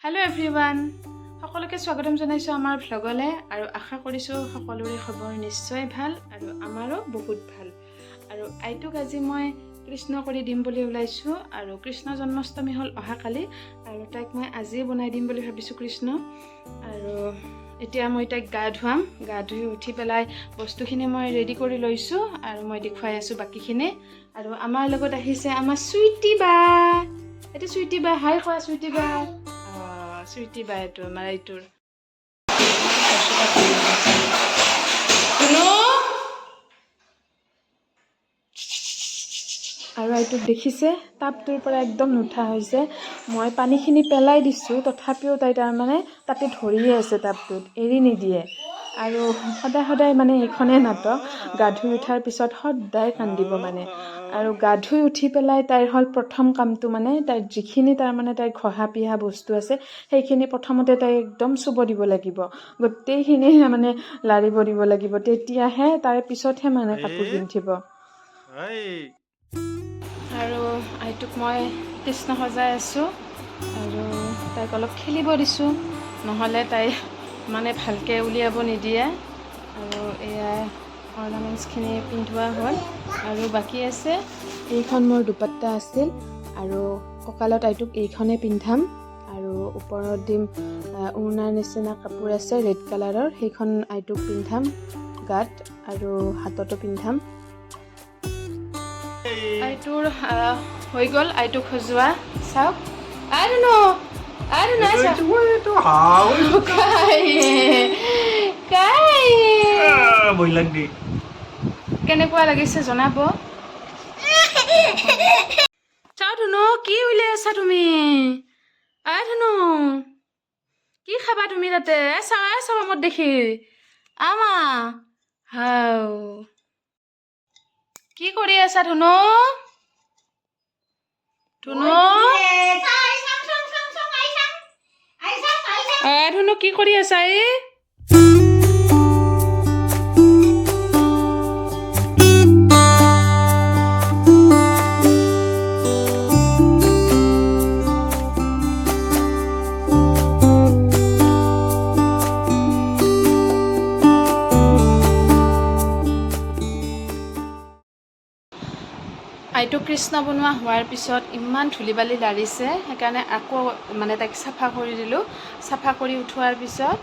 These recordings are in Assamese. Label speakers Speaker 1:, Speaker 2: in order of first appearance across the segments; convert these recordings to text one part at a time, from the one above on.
Speaker 1: Hello everyone. সকলোকে স্বাগতম জনাইছো আমাৰ ভ্লগলে আৰু আশা কৰিছো সকলোৰে খবৰ নিশ্চয় ভাল আৰু আমাৰো বহুত ভাল আৰু আইটোক আজি মই কৃষ্ণ কৰি দিম বুলি ওলাইছো আৰু কৃষ্ণ জন্মাষ্টমী হল অহাকালি আৰু তাইক মই আজি বনাই দিম বুলি ভাবিছো কৃষ্ণ আৰু এতিয়া মই তাইক গা ধুই উঠি পেলাই বস্তুখিনি মই ৰেডি কৰি লৈছো আৰু মই দেখুৱাই আছো বাকিখিনি আৰু আমাৰ লগত আহিছে আমাৰ সুইটি বা এটা সুইটি বা হাই কোৱা সুইটি বা সুইটি বা এইটো আমাৰ এইটোৰ আৰু এইটোক দেখিছে টাপটোৰ পৰা একদম নুঠা হৈছে মই পানীখিনি পেলাই দিছোঁ তথাপিও তাই তাৰমানে তাতে ধৰিয়ে আছে টাপটোত এৰি নিদিয়ে আৰু সদায় মানে এইখনে নাটক গা ধুই উঠাৰ পিছত সদায় কান্দিব মানে আৰু গা ধুই উঠি পেলাই তাইৰ হ'ল প্ৰথম কামটো মানে তাইৰ যিখিনি তাৰমানে তাইৰ ঘঁহা পিহা বস্তু আছে সেইখিনি প্ৰথমতে তাই একদম চুব দিব লাগিব গোটেইখিনি মানে লাৰিব দিব লাগিব তেতিয়াহে তাৰ পিছতহে মানে কাপোৰ পিন্ধিব আৰু আইটোক মই কৃষ্ণ সজাই আছোঁ আৰু তাইক অলপ খেলিব দিছোঁ নহ'লে তাই মানে ভালকৈ উলিয়াব নিদিয়ে আৰু এয়া অৰ্নামেণ্টছখিনি পিন্ধোৱা হ'ল আৰু বাকী আছে এইখন মোৰ দুপাট্টা আছিল আৰু কঁকালত আইটোক এইখনে পিন্ধাম আৰু ওপৰত দিম উৰ্ণাৰ নিচিনা কাপোৰ আছে ৰেড কালাৰৰ সেইখন আইটোক পিন্ধাম গাত আৰু হাততো পিন্ধাম আইটোৰ হৈ গ'ল আইটোক সজোৱা চাওক আৰু কেনেকুৱা লাগিছে জনাব চাও ধুনু কি উলিয়াই আছা তুমি ধুনু কি খাবা তুমি তাতে চাবা মোৰ দেখি আমা হাও কি কৰি আছা ধুনু ধুনু ধুনু কি কৰি আছা আইটো কৃষ্ণ বনোৱা হোৱাৰ পিছত ইমান ধূলি বালি লাৰিছে সেইকাৰণে আকৌ মানে তাইক চাফা কৰি দিলোঁ চাফা কৰি উঠোৱাৰ পিছত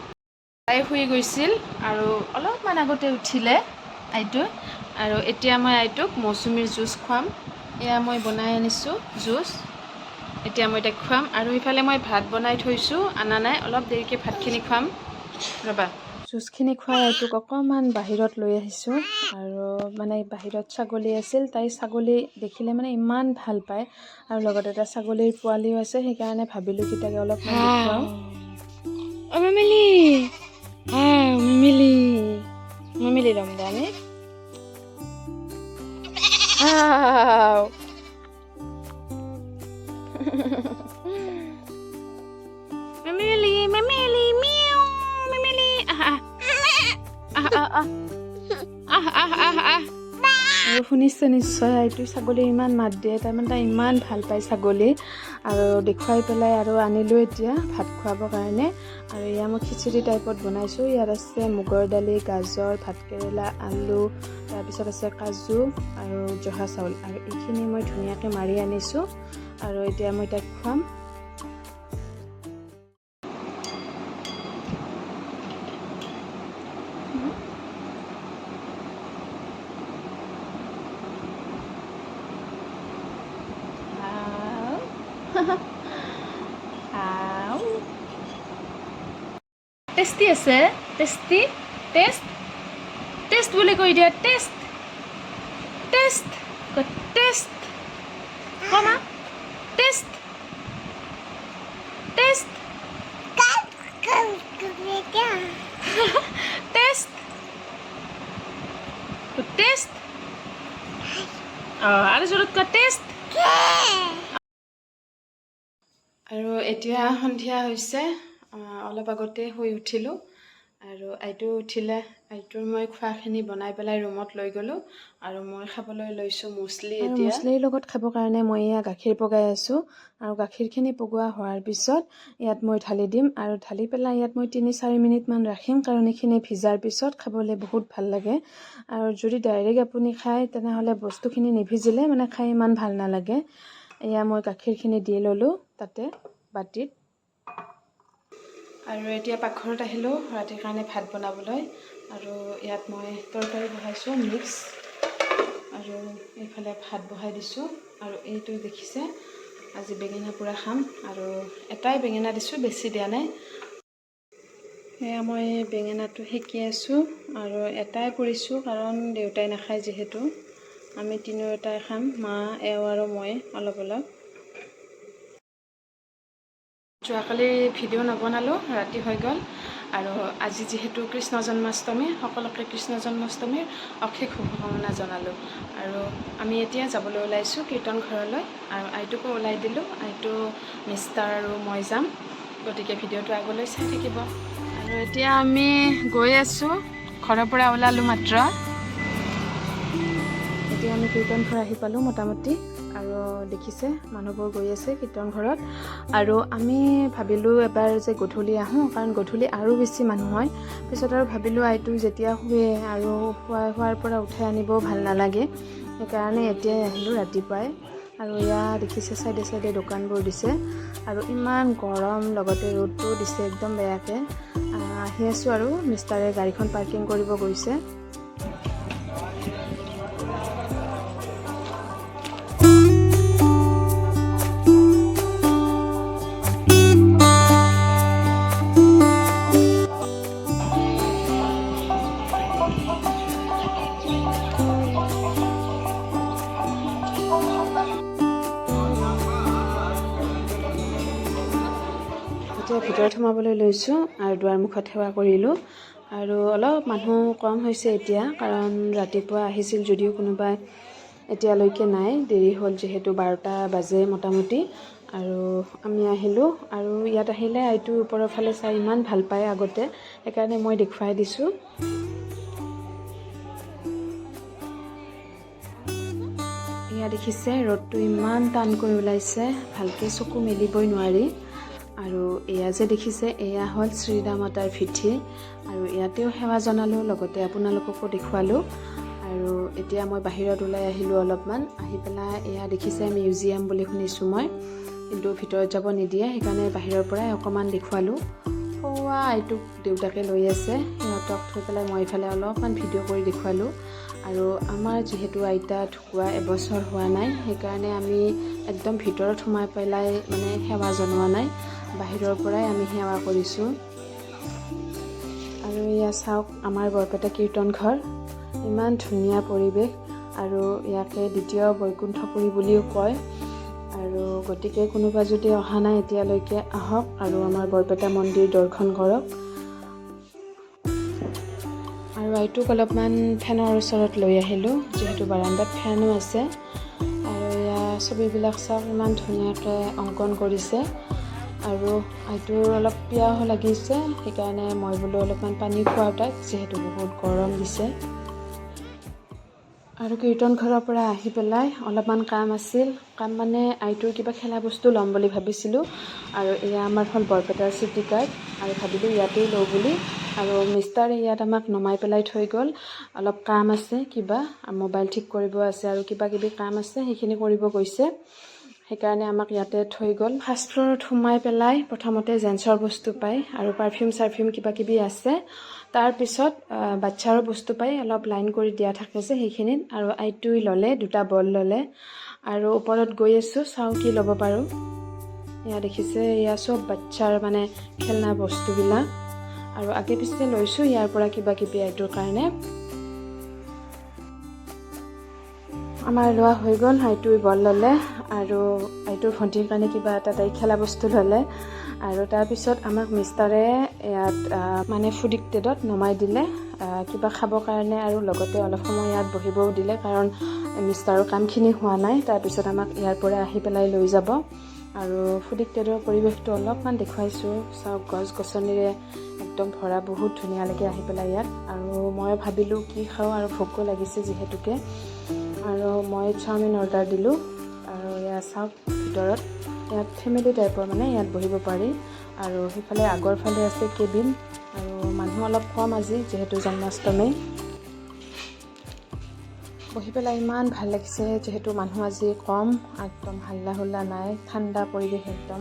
Speaker 1: তাই শুই গৈছিল আৰু অলপমান আগতে উঠিলে আইটো আৰু এতিয়া মই আইটোক মৌচুমীৰ জুচ খুৱাম এয়া মই বনাই আনিছোঁ জুচ এতিয়া মই তাইক খুৱাম আৰু ইফালে মই ভাত বনাই থৈছোঁ আনা নাই অলপ দেৰিকৈ ভাতখিনি খুৱাম ৰ'বা জুচখিনি খুৱাই আইটোক অকণমান বাহিৰত লৈ আহিছোঁ আৰু মানে বাহিৰত ছাগলী আছিল তাই ছাগলী দেখিলে মানে ইমান ভাল পায় আৰু লগতে এটা ছাগলীৰ পোৱালিও আছে সেইকাৰণে ভাবিলোঁ কি তাকে অলপমান দেখুৱাওঁ মিমিলি ৰমদানে আৰু শুনিছে নিশ্চয় এইটো ছাগলী ইমান মাত দিয়ে তাৰমানে তাই ইমান ভাল পায় ছাগলী আৰু দেখুৱাই পেলাই আৰু আনিলোঁ এতিয়া ভাত খুৱাবৰ কাৰণে আৰু এয়া মই খিচিৰি টাইপত বনাইছোঁ ইয়াত আছে মুগৰ দালি গাজৰ ভাতকেৰেলা আলু তাৰপিছত আছে কাজু আৰু জহা চাউল আৰু এইখিনি মই ধুনীয়াকৈ মাৰি আনিছোঁ আৰু এতিয়া মই তাইক খুৱাম টেষ্টি আছে টেষ্ট বুলি কৈ দিয়া টেষ্ট কমা টেষ্ট আৰু জোৰত কোৱা টেষ্ট আৰু এতিয়া সন্ধিয়া হৈছে অলপ আগতে শুই উঠিলোঁ আৰু আইটো উঠিলে আইটোৰ মই খোৱাখিনি বনাই পেলাই ৰুমত লৈ গ'লোঁ আৰু মই খাবলৈ লৈছোঁ মুছলি। এতিয়া মুছলিৰ লগত খাবৰ কাৰণে মই এয়া গাখীৰ পগাই আছোঁ আৰু গাখীৰখিনি পগোৱা হোৱাৰ পিছত ইয়াত মই ঢালি দিম আৰু ঢালি পেলাই ইয়াত মই 3-4 মিনিটমান ৰাখিম, কাৰণ এইখিনি ভিজাৰ পিছত খাবলৈ বহুত ভাল লাগে। আৰু যদি ডাইৰেক্ট আপুনি খায় তেনেহ'লে বস্তুখিনি নিভিজিলে মানে খাই ইমান ভাল নালাগে। এয়া মই গাখীৰখিনি দি ল'লোঁ তাতে বাতিত। আৰু এতিয়া পাকঘৰত আহিলোঁ ৰাতিৰ কাৰণে ভাত বনাবলৈ। আৰু ইয়াত মই তৰকাৰী বহাইছোঁ মিক্স, আৰু এইফালে ভাত বহাই দিছোঁ। আৰু এইটো দেখিছে আজি বেঙেনা পোৰা খাম, আৰু এটাই বেঙেনা দিছোঁ, বেছি দিয়া নাই। এয়া মই বেঙেনাটো সেকি আছোঁ আৰু এটাই পুৰিছোঁ কাৰণ দেউতাই নাখায় যিহেতু। আমি তিনিওটাই খাম, মা, এওঁ আৰু মই অলপ অলপ। যোৱাকালি ভিডিঅ' নবনালোঁ, ৰাতি হৈ গ'ল। আৰু আজি যিহেতু কৃষ্ণ জন্মাষ্টমী, সকলোকে কৃষ্ণ জন্মাষ্টমীৰ অশেষ শুভকামনা জনালোঁ। আৰু আমি এতিয়া যাবলৈ ওলাইছোঁ কীৰ্তন ঘৰলৈ, আৰু আইটোকো ওলাই দিলোঁ। আইটো, মিষ্টাৰ আৰু মই যাম, গতিকে ভিডিঅ'টো আগলৈ চাই থাকিব। আৰু এতিয়া আমি গৈ আছোঁ, ঘৰৰ পৰা ওলালোঁ মাত্ৰ। এতিয়া আমি কীৰ্তন ঘৰ আহি পালোঁ মোটামুটি, আৰু দেখিছে মানুহবোৰ গৈ আছে কীৰ্তন ঘৰত। আৰু আমি ভাবিলোঁ এবাৰ যে গধূলি আহোঁ, কাৰণ গধূলি আৰু বেছি মানুহ হয়। পিছত আৰু ভাবিলোঁ আইটো যেতিয়া শুৱে আৰু শোৱাৰ পৰা উঠাই আনিবও ভাল নালাগে, সেইকাৰণে এতিয়াই আহিলোঁ ৰাতিপুৱাই। আৰু এয়া দেখিছে চাইডে চাইডে দোকানবোৰ দিছে, আৰু ইমান গৰম, লগতে ৰ'দটোও দিছে একদম বেয়াকৈ। আহি আছোঁ আৰু মিষ্টাৰে গাড়ীখন পাৰ্কিং কৰিব গৈছে। এতিয়া ভিতৰত সোমাবলৈ লৈছোঁ আৰু দুৱাৰমুখত সেৱা কৰিলোঁ। আৰু অলপ মানুহ কম হৈছে এতিয়া, কাৰণ ৰাতিপুৱা আহিছিল যদিও কোনোবাই এতিয়ালৈকে নাই, দেৰি হ'ল যিহেতু 12টা বাজে মোটামুটি। আৰু আমি আহিলোঁ, আৰু ইয়াত আহিলে আইটো ওপৰৰ ফালে চাই ইমান ভাল পায় আগতে, সেইকাৰণে মই দেখুৱাই দিছোঁ। এয়া দেখিছে ৰ'দটো ইমান টানকৈ ওলাইছে, ভালকৈ চকু মেলিবই নোৱাৰি। আৰু এয়া যে দেখিছে, এয়া হ'ল শ্ৰীৰামাতাৰ ভিথি, আৰু ইয়াতেও সেৱা জনালোঁ, লগতে আপোনালোককো দেখুৱালোঁ। আৰু এতিয়া মই বাহিৰত ওলাই আহিলোঁ অলপমান, আহি পেলাই এয়া দেখিছে মিউজিয়াম বুলি শুনিছোঁ মই, কিন্তু ভিতৰত যাব নিদিয়ে, সেইকাৰণে বাহিৰৰ পৰাই অকণমান দেখুৱালোঁ। সৌৱা আইটোক দেউতাকে লৈ আছে, সিহঁতক থৈ পেলাই মই এইফালে অলপমান ভিডিঅ' কৰি দেখুৱালোঁ। আৰু আমাৰ যিহেতু আইতা ঢুকুৱা এবছৰ হোৱা নাই, সেইকাৰণে আমি একদম ভিতৰত সোমাই পেলাই মানে সেৱা জনোৱা নাই, বাহিৰৰ পৰাই আমি সেৱা কৰিছোঁ। আৰু এয়া চাওক আমাৰ বৰপেটা কীৰ্তন ঘৰ, ইমান ধুনীয়া পৰিৱেশ, আৰু ইয়াকে দ্বিতীয় বৈকুণ্ঠপুৰী বুলিও কয়। আৰু গতিকে কোনোবা যদি অহা নাই এতিয়ালৈকে আহক আৰু আমাৰ বৰপেটা মন্দিৰ দৰ্শন কৰক। আৰু আইটোক অলপমান ফেনৰ ওচৰত লৈ আহিলোঁ, যিহেতু বাৰান্দাত ফেনো আছে। আৰু এয়া ছবিবিলাক চাওক, ইমান ধুনীয়াকৈ অংকন কৰিছে। আৰু আইটোৰ অলপ পিয়াহ লাগিছে, সেইকাৰণে মই বোলো অলপমান পানী খুৱাওঁ তাইক, যিহেতু বহুত গৰম দিছে। আৰু কীৰ্তন ঘৰৰ পৰা আহি পেলাই অলপমান কাম আছিল, কাম মানে আইটোৰ কিবা খেলা বস্তু ল'ম বুলি ভাবিছিলোঁ। আৰু এয়া আমাৰ হ'ল বৰপেটাৰ চিটি কাৰ্ড, আৰু ভাবিলোঁ ইয়াতেই লওঁ বুলি। আৰু মিষ্টাৰে ইয়াত আমাক নমাই পেলাই থৈ গ'ল, অলপ কাম আছে কিবা, মোবাইল ঠিক কৰিব আছে আৰু কিবা কিবি কাম আছে, সেইখিনি কৰিব গৈছে, সেইকাৰণে আমাক ইয়াতে থৈ গ'ল। ফাৰ্ষ্ট ফ্ল'ৰত সোমাই পেলাই প্ৰথমতে জেন্টছৰ বস্তু পায়, আৰু পাৰফিউম চাৰফিউম কিবা কিবি আছে। তাৰপিছত বাচ্ছাৰো বস্তু পায়, অলপ লাইন কৰি দিয়া থাকে যে সেইখিনিত। আৰু আইটোই ল'লে, 2টা বল ল'লে। আৰু ওপৰত গৈ আছোঁ, চাওঁ কি ল'ব পাৰোঁ। এয়া দেখিছে, এয়া চব বাচ্ছাৰ মানে খেলনা বস্তুবিলাক, আৰু আগে পিছে লৈছোঁ ইয়াৰ পৰা কিবা কিবি আইটোৰ কাৰণে। আমাৰ লোৱা হৈ গ'ল, আইটোই বল ল'লে, আৰু আইটোৰ ভণ্টিৰ কাৰণে কিবা এটা তাই খেলা বস্তু ল'লে। আৰু তাৰপিছত আমাক মিষ্টাৰে ইয়াত মানে ফুড ষ্টেডত নমাই দিলে কিবা খাবৰ কাৰণে, আৰু লগতে অলপ সময় ইয়াত বহিবও দিলে, কাৰণ মিষ্টাৰৰ কামখিনি হোৱা নাই। তাৰপিছত আমাক ইয়াৰ পৰা আহি পেলাই লৈ যাব। আৰু ফুডিকটেডৰ পৰিৱেশটো অলপমান দেখুৱাইছোঁ। চাওক গছ গছনিৰে একদম ভৰা, বহুত ধুনীয়া লাগে আহি পেলাই ইয়াত। আৰু মই ভাবিলোঁ কি খাওঁ, আৰু ভোকো লাগিছে যিহেতুকে, আৰু মই চাওমিন অৰ্ডাৰ দিলোঁ। আৰু ইয়াত চাওক ভিতৰত ইয়াত ফেমিলি টাইপৰ, মানে ইয়াত বহিব পাৰি। আৰু সেইফালে আগৰ ফালে আছে কেবিন, আৰু মানুহ অলপ কম আজি যিহেতু জন্মাষ্টমী। বহি পেলাই ইমান ভাল লাগিছে, যিহেতু মানুহ আজি কম, একদম হাল্লা হুল্লা নাই, ঠাণ্ডা পৰিৱেশ একদম,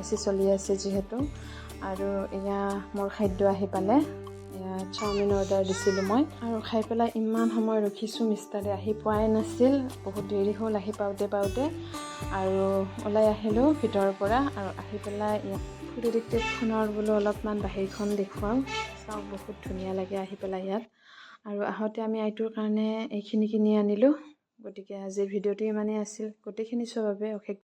Speaker 1: AC চলি আছে যিহেতু। আৰু এয়া মোৰ খাদ্য আহি পালে, এয়া চাওমিন অৰ্ডাৰ দিছিলোঁ মই, আৰু খাই পেলাই ইমান সময় ৰখিছোঁ, মিষ্টাৰে আহি পোৱাই নাছিল, বহুত দেৰি হ'ল আহি পাওঁতে। আৰু ওলাই আহিলোঁ ভিতৰৰ পৰা, আৰু আহি পেলাই ইয়াত ফুডিকটেডখনৰ বোলো অলপমান বাহিৰখন দেখুৱাওঁ। চাওক বহুত ধুনীয়া লাগে আহি পেলাই ইয়াত। আৰু আহোঁতে আমি আইটোৰ কাৰণে এইখিনি কিনি আনিলোঁ। গতিকে আজিৰ ভিডিঅ'টো ইমানেই আছিল। গোটেইখিনি চোৱাৰ বাবে অশেষ